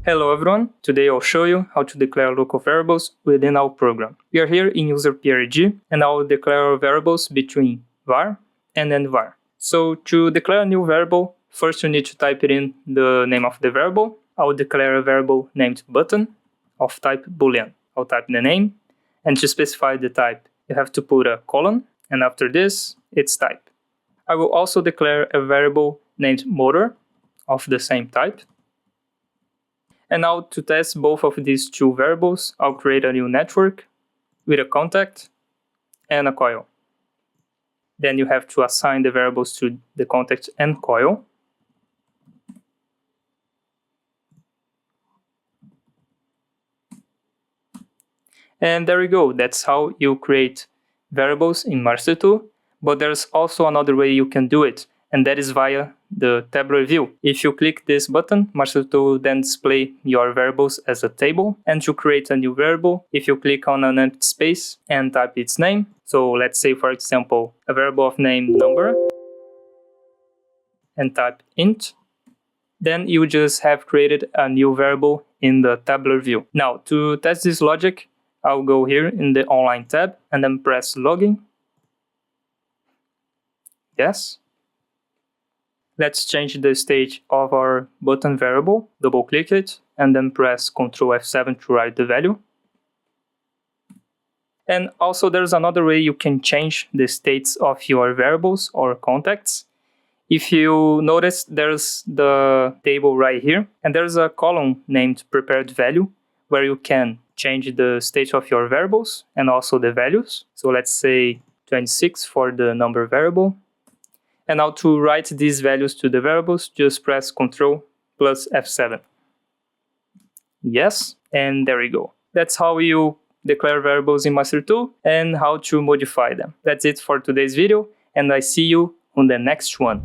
Hello everyone, today I'll show you how to declare local variables within our program. We are here in user PRG and I'll declare our variables between var and endvar. So to declare a new variable, first you need to type it in the name of the variable. I'll declare a variable named button of type boolean. I'll type the name, and to specify the type you have to put a colon, and after this its type. I will also declare a variable named motor of the same type. And now to test both of these two variables, I'll create a new network with a contact and a coil. Then you have to assign the variables to the contact and coil. And there you go, that's how you create variables in Master2, but there's also another way you can do it, and that is via the tabular view. If you click this button, Master2 will then display your variables as a table. And to create a new variable, if you click on an empty space and type its name, so let's say for example a variable of name number, and type int, then you just have created a new variable in the tabular view. Now to test this logic, I'll go here in the online tab and then press login. Yes. Let's change the state of our button variable, double click it, and then press Ctrl F7 to write the value. And also there's another way you can change the states of your variables or contacts. If you notice, there's the table right here, and there's a column named prepared value where you can change the state of your variables and also the values. So let's say 26 for the number variable. And now to write these values to the variables, just press Ctrl plus F7. Yes, and there you go. That's how you declare variables in Master2 and how to modify them. That's it for today's video, and I see you on the next one.